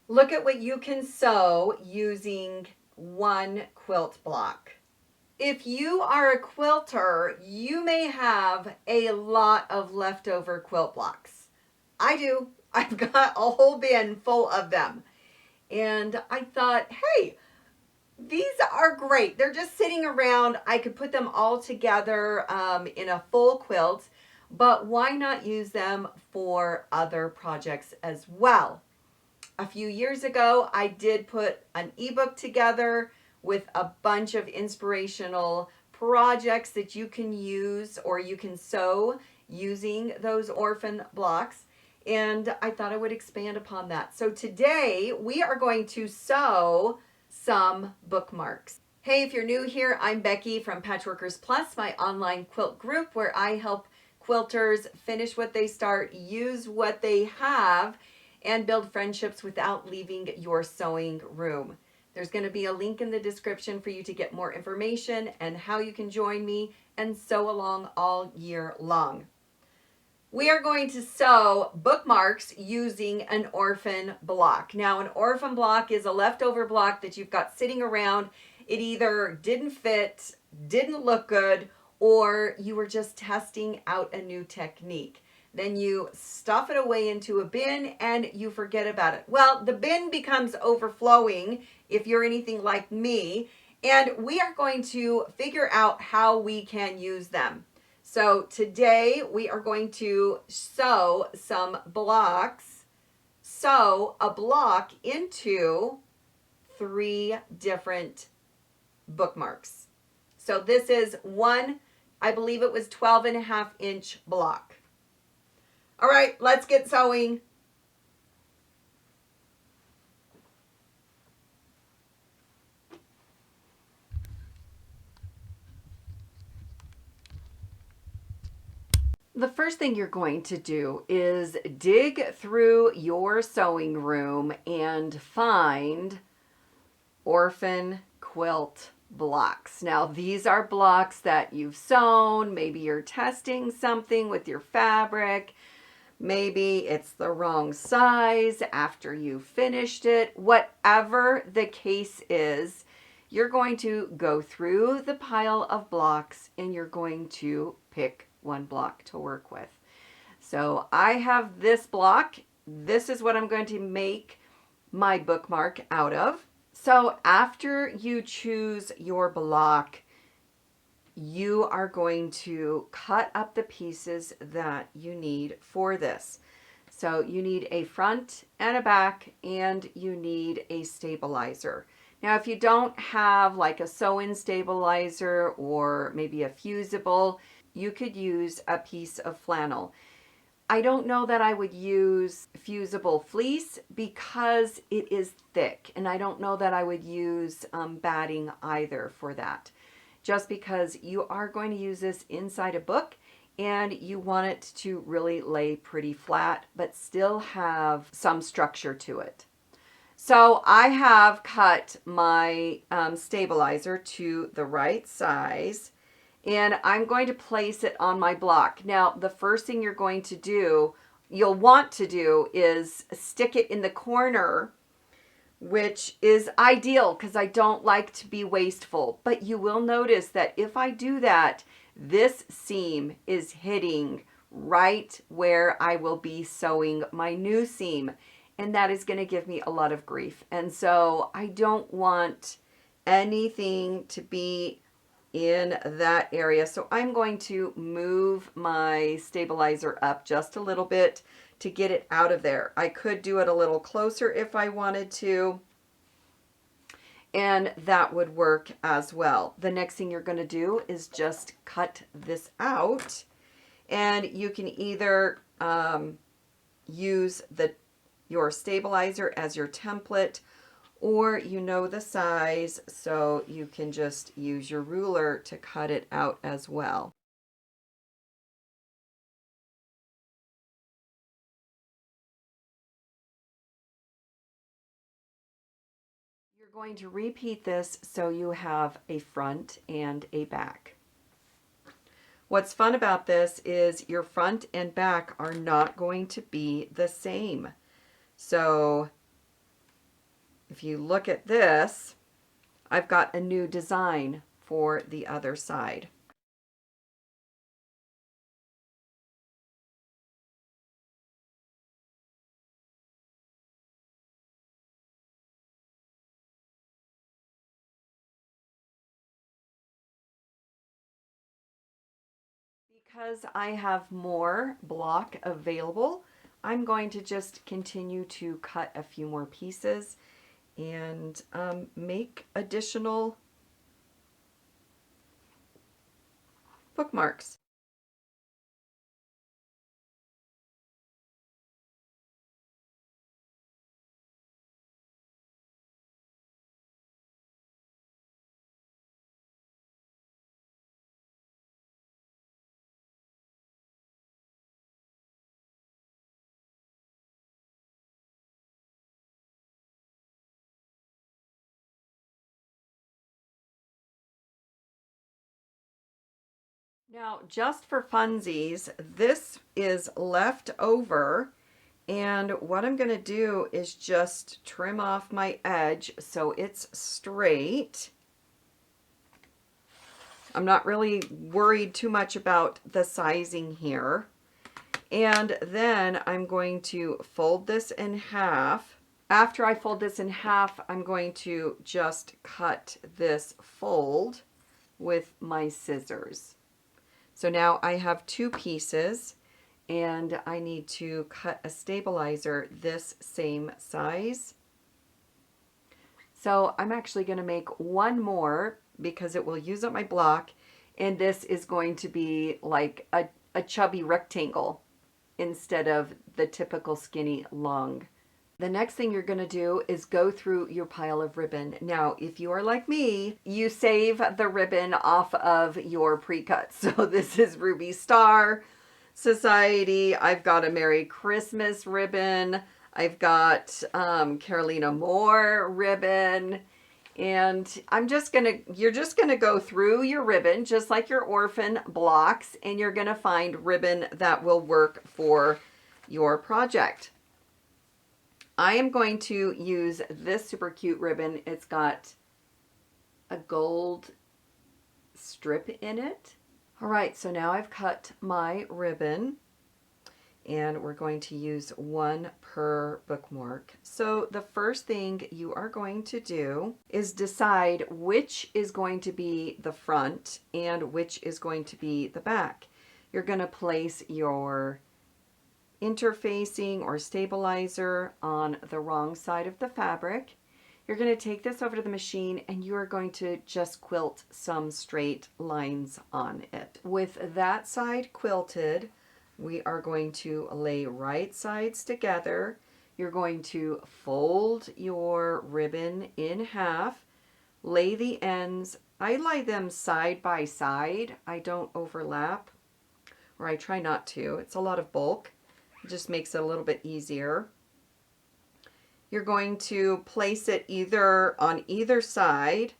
Look at what you can sew using one quilt block. If you are a quilter, you may have a lot of leftover quilt blocks. I do. I've got a whole bin full of them. And I thought, hey, these are great. They're just sitting around. I could put them all together in a full quilt, but why not use them for other projects as well? A few years ago, I did put an ebook together with a bunch of inspirational projects that you can use or you can sew using those orphan blocks. And I thought I would expand upon that. So today we are going to sew some bookmarks. Hey, if you're new here, I'm Becky from Patchworkers Plus, my online quilt group where I help quilters finish what they start, use what they have, and build friendships without leaving your sewing room. There's going to be a link in the description for you to get more information and how you can join me and sew along all year long. We are going to sew bookmarks using an orphan block. Now, an orphan block is a leftover block that you've got sitting around. It either didn't fit, didn't look good, or you were just testing out a new technique. Then you stuff it away into a bin and you forget about it. Well, the bin becomes overflowing if you're anything like me, and we are going to figure out how we can use them. So today we are going to sew some blocks, sew a block into 3 different bookmarks. So this is one, I believe it was 12.5-inch block. All right, let's get sewing. The first thing you're going to do is dig through your sewing room and find orphan quilt blocks. Now, these are blocks that you've sewn. Maybe you're testing something with your fabric. Maybe it's the wrong size after you finished it. Whatever the case is, you're going to go through the pile of blocks and you're going to pick one block to work with. So I have this block. This is what I'm going to make my bookmark out of. So after you choose your block, you are going to cut up the pieces that you need for this. So you need a front and a back, and you need a stabilizer. Now, if you don't have like a sew-in stabilizer or maybe a fusible, you could use a piece of flannel. I don't know that I would use fusible fleece because it is thick, and I don't know that I would use batting either for that. Just because you are going to use this inside a book and you want it to really lay pretty flat but still have some structure to it. So I have cut my stabilizer to the right size and I'm going to place it on my block. Now, the first thing you're going to do, you'll want to do, is stick it in the corner, which is ideal because I don't like to be wasteful. But you will notice that if I do that, this seam is hitting right where I will be sewing my new seam. And that is going to give me a lot of grief. And so I don't want anything to be in that area. So I'm going to move my stabilizer up just a little bit to get it out of there. I could do it a little closer if I wanted to, and that would work as well. The next thing you're going to do is just cut this out, and you can either use your stabilizer as your template, or you know the size, so you can just use your ruler to cut it out as well. You're going to repeat this so you have a front and a back. What's fun about this is your front and back are not going to be the same. So if you look at this, I've got a new design for the other side. Because I have more block available, I'm going to just continue to cut a few more pieces and make additional bookmarks. Now, just for funsies, this is left over, and what I'm going to do is just trim off my edge so it's straight. I'm not really worried too much about the sizing here. And then I'm going to fold this in half. After I fold this in half, I'm going to just cut this fold with my scissors. So now I have two pieces, and I need to cut a stabilizer this same size. So I'm actually going to make one more because it will use up my block, and this is going to be like a chubby rectangle instead of the typical skinny long. The next thing you're going to do is go through your pile of ribbon. Now, if you are like me, you save the ribbon off of your pre-cuts. So this is Ruby Star Society. I've got a Merry Christmas ribbon. I've got Carolina Moore ribbon. And you're just gonna go through your ribbon, just like your orphan blocks, and you're gonna find ribbon that will work for your project. I am going to use this super cute ribbon. It's got a gold strip in it. All right, so now I've cut my ribbon, and we're going to use one per bookmark. So the first thing you are going to do is decide which is going to be the front and which is going to be the back. You're going to place your interfacing or stabilizer on the wrong side of the fabric. You're going to take this over to the machine, and you are going to just quilt some straight lines on it. With that side quilted, we are going to lay right sides together. You're going to fold your ribbon in half, lay the ends. I lay them side by side. I don't overlap, or I try not to. It's a lot of bulk. It just makes it a little bit easier. You're going to place it either on either side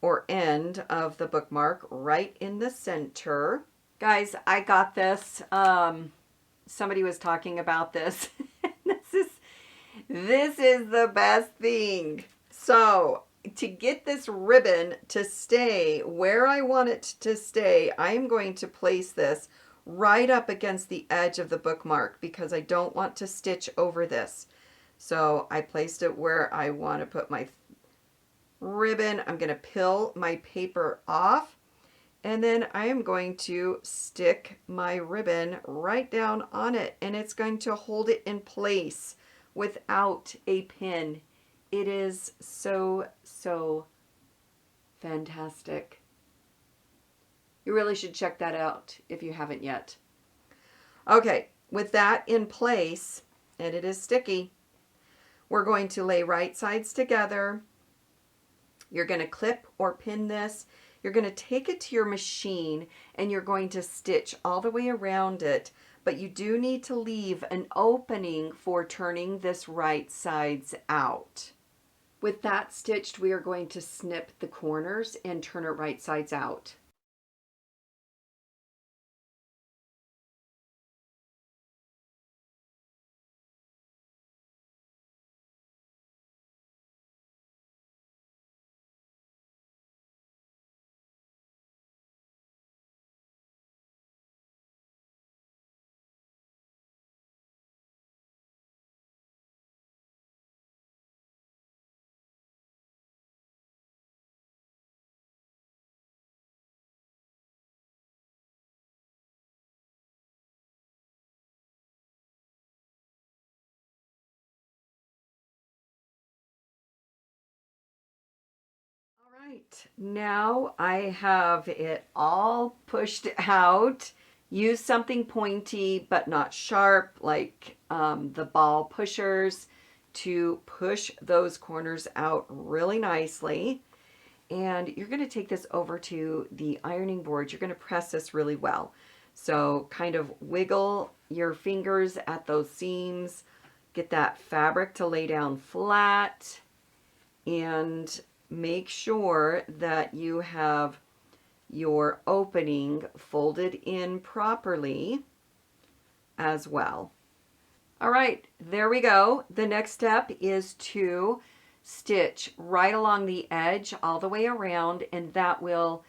or end of the bookmark right in the center. Guys, I got this. Somebody was talking about this. This is the best thing. So to get this ribbon to stay where I want it to stay, I am going to place this right up against the edge of the bookmark because I don't want to stitch over this. So I placed it where I want to put my ribbon. I'm going to peel my paper off, and then I am going to stick my ribbon right down on it, and it's going to hold it in place without a pin. It is so, so fantastic. You really should check that out if you haven't yet. Okay, with that in place, and it is sticky, we're going to lay right sides together. You're going to clip or pin this. You're going to take it to your machine, and you're going to stitch all the way around it, but you do need to leave an opening for turning this right sides out. With that stitched, we are going to snip the corners and turn it right sides out. Right, now I have it all pushed out. Use something pointy but not sharp, like the ball pushers, to push those corners out really nicely. And you're going to take this over to the ironing board. You're going to press this really well. So kind of wiggle your fingers at those seams, get that fabric to lay down flat, and make sure that you have your opening folded in properly as well. All right, there we go. The next step is to stitch right along the edge all the way around, and that will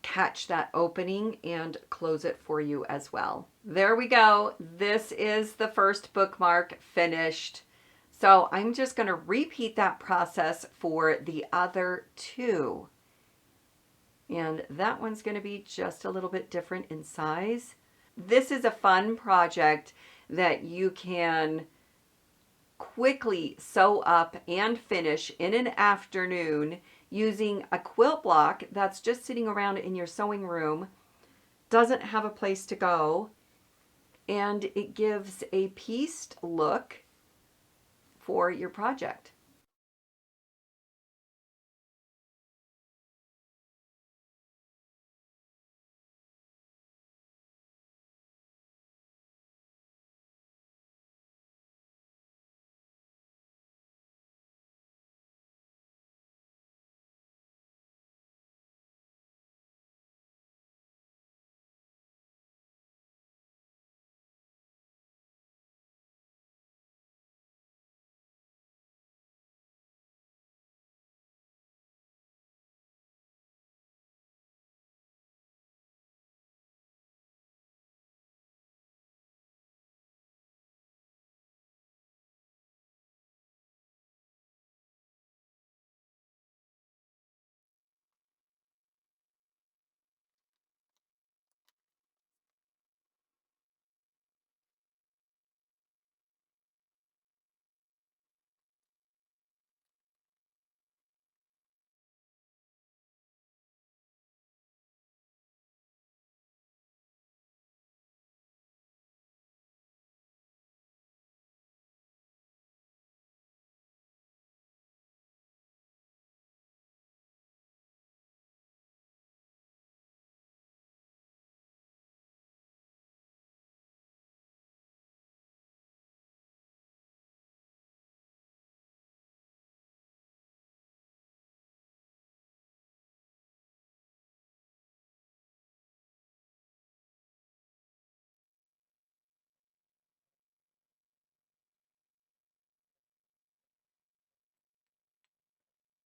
catch that opening and close it for you as well. There we go. This is the first bookmark finished. So I'm just going to repeat that process for the other two. And that one's going to be just a little bit different in size. This is a fun project that you can quickly sew up and finish in an afternoon using a quilt block that's just sitting around in your sewing room, doesn't have a place to go, and it gives a pieced look for your project.